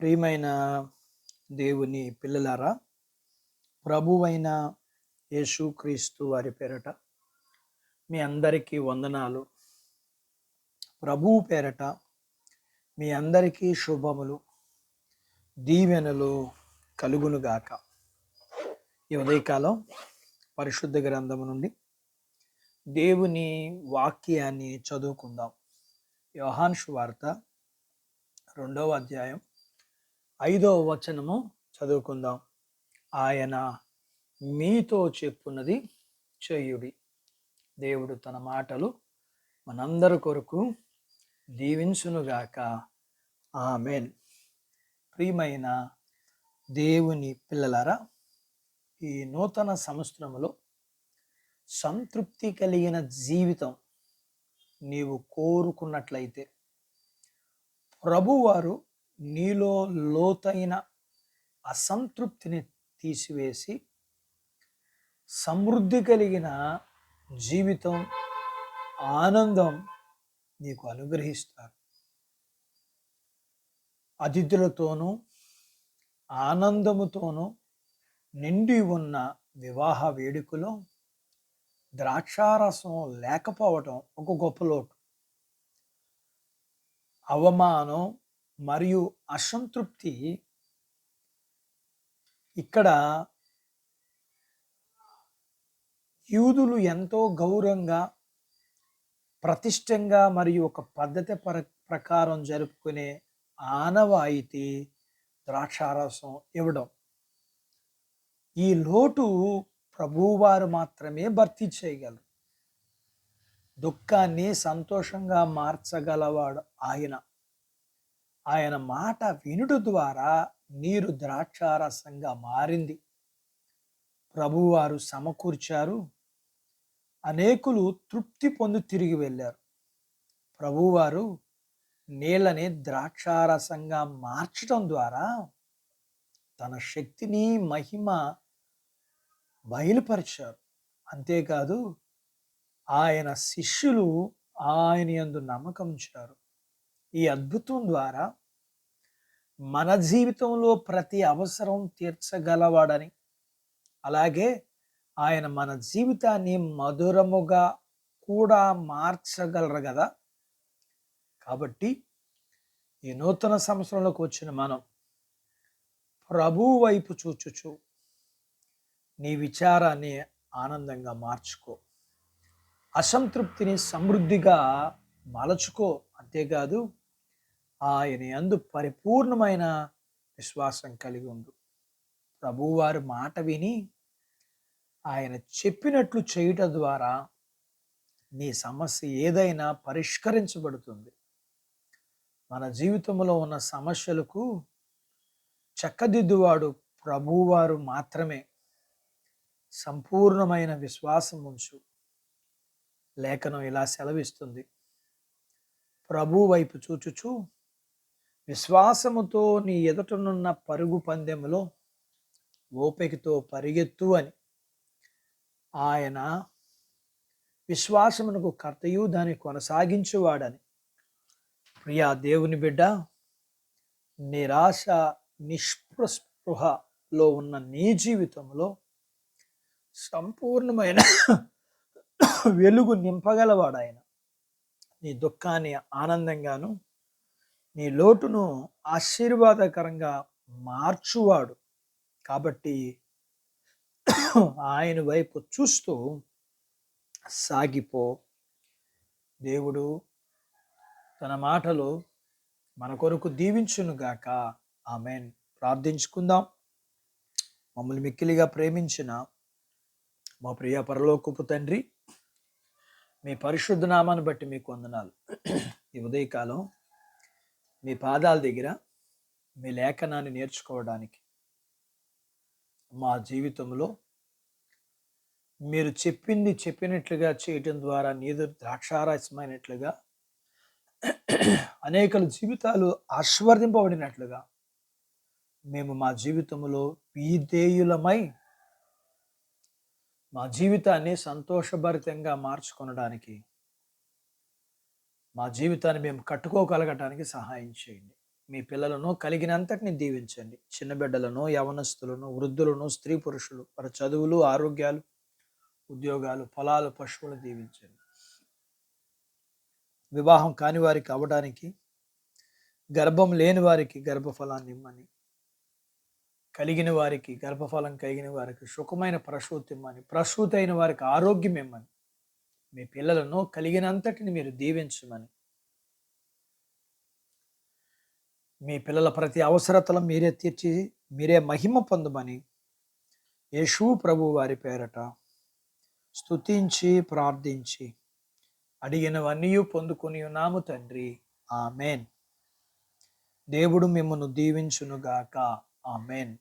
ప్రియమైన దేవుని పిల్లలారా, ప్రభువైన యేసుక్రీస్తు వారి పేరట మీ అందరికీ వందనాలు. ప్రభువు పేరట మీ అందరికీ శుభములు, దీవెనలు కలుగునుగాక. ఈ ఉదయకాలం పరిశుద్ధ గ్రంథము నుండి దేవుని వాక్యాన్ని చదువుకుందాం. యోహాను సువార్త 2వ అధ్యాయం 5వ వచనము చదువుకుందాం. ఆయన మీతో చెప్పున్నది చేయుడి. దేవుడు తన మాటలు మనందరి కొరకు దీవించునుగాక. ఆమేన్. ప్రియమైన దేవుని పిల్లలారా, ఈ నూతన సంవత్సరములో సంతృప్తి కలిగిన జీవితం నీవు కోరుకున్నట్లయితే ప్రభువారు నీలో లోతైన అసంతృప్తిని తీసివేసి సమృద్ధి కలిగిన జీవితం, ఆనందం నీకు అనుగ్రహిస్తారు. అతిథులతోనూ ఆనందముతోనూ నిండి ఉన్న వివాహ వేడుకలో ద్రాక్షారసం లేకపోవటం ఒక గొప్ప లోటు. అవమానం మరియు అసంతృప్తి ఇక్కడ యూదులు ఎంతో గౌరవంగా, ప్రతిష్టంగా మరియు ఒక పద్ధతి ప్రకారం జరుపుకునే ఆనవాయితీ ద్రాక్షారసం ఇవ్వడం. ఈ లోటు ప్రభువారు మాత్రమే భర్తీ చేయగలరు. దుఃఖాన్ని సంతోషంగా మార్చగలవాడు ఆయన. ఆయన మాట వినుట ద్వారా నీరు ద్రాక్షారసంగా మారింది. ప్రభువారు సమకూర్చారు. అనేకులు తృప్తి పొంది తిరిగి వెళ్ళారు. ప్రభువారు నీళ్ళని ద్రాక్షారసంగా మార్చడం ద్వారా తన శక్తిని, మహిమ బయలుపరిచారు. అంతేకాదు, ఆయన శిష్యులు ఆయన యందు నమ్మకం ఉంచారు. ఈ అద్భుతం ద్వారా మన జీవితంలో ప్రతి అవసరం తీర్చగలవాడని, అలాగే ఆయన మన జీవితాన్ని మధురముగా కూడా మార్చగలరు కదా. కాబట్టి ఈ నూతన సంవత్సరంలోకి వచ్చిన మనం ప్రభువు వైపు చూచుచు నీ విచారాన్ని ఆనందంగా మార్చుకో, అసంతృప్తిని సమృద్ధిగా మలచుకో. అంతేకాదు, ఆయన యందు పరిపూర్ణమైన విశ్వాసం కలిగి ఉండు. ప్రభువారి మాట విని ఆయన చెప్పినట్లు చేయటం ద్వారా నీ సమస్య ఏదైనా పరిష్కరించబడుతుంది. మన జీవితంలో ఉన్న సమస్యలకు చక్కదిద్దువాడు ప్రభువారు మాత్రమే. సంపూర్ణమైన విశ్వాసం ఉంచు. లేఖనం ఇలా సెలవిస్తుంది, ప్రభు వైపు చూచుచు విశ్వాసముతో నీ ఎదుటనున్న పరుగు పందెములో ఓపికతో పరిగెత్తు అని. ఆయన విశ్వాసమునకు కర్తయు దాన్ని కొనసాగించువాడని. ప్రియా దేవుని బిడ్డ, నిరాశ, నిస్పృహలో ఉన్న నీ జీవితంలో సంపూర్ణమైన వెలుగు నింపగలవాడు ఆయన. నీ దుఃఖాన్ని ఆనందంగాను, నీ లోటును ఆశీర్వాదకరంగా మార్చువాడు. కాబట్టి ఆయన వైపు చూస్తూ సాగిపో. దేవుడు తన మాటలు మన కొరకు దీవించునుగాక. ఆమేన్. ప్రార్థించుకుందాం. మమ్మల్ని మిక్కిలిగా ప్రేమించిన మా ప్రియ పరలోకపు తండ్రి, మీ పరిశుద్ధ నామాన్ని బట్టి మీకు వందనాలు. ఈ ఉదయకాలం మీ పాదాల దగ్గర మీ లేఖనాన్ని నేర్చుకోవడానికి, మా జీవితంలో మీరు చెప్పింది చెప్పినట్లుగా చేయటం ద్వారా నీరు ద్రాక్షారసమైనట్లుగా అనేకల జీవితాలు ఆశీర్వదింపబడినట్లుగా మేము మా జీవితంలో విధేయులమై మా జీవితాన్ని సంతోషభరితంగా మార్చుకొనడానికి, మా జీవితాన్ని మేము కట్టుకోగలగటానికి సహాయం చేయండి. మీ పిల్లలను కలిగినంతటిని దీవించండి. చిన్న బిడ్డలను, యవనస్తులను, వృద్ధులను, స్త్రీ పురుషులు, వారి చదువులు, ఆరోగ్యాలు, ఉద్యోగాలు, పొలాలు, పశువులు దీవించండి. వివాహం కాని వారికి అవ్వడానికి, గర్భం లేని వారికి గర్భఫలాన్ని ఇమ్మని, కలిగిన వారికి గర్భఫలం కలిగిన వారికి సుఖమైన ప్రసూతి ఇమ్మని, ప్రసూతి అయిన వారికి ఆరోగ్యం ఇమ్మని, మీ పిల్లలను కలిగినంతటిని మీరు దీవించమని, మీ పిల్లల ప్రతి అవసరతలను మీరే తీర్చి మీరే మహిమ పొందమని యేసు ప్రభు వారి పేరట స్తుతించి ప్రార్థించి అడిగినవన్నీ పొందుకొని ఉన్నాము తండ్రి. ఆమెన్. దేవుడు మిమ్మల్ని దీవించునుగాక. ఆమెన్.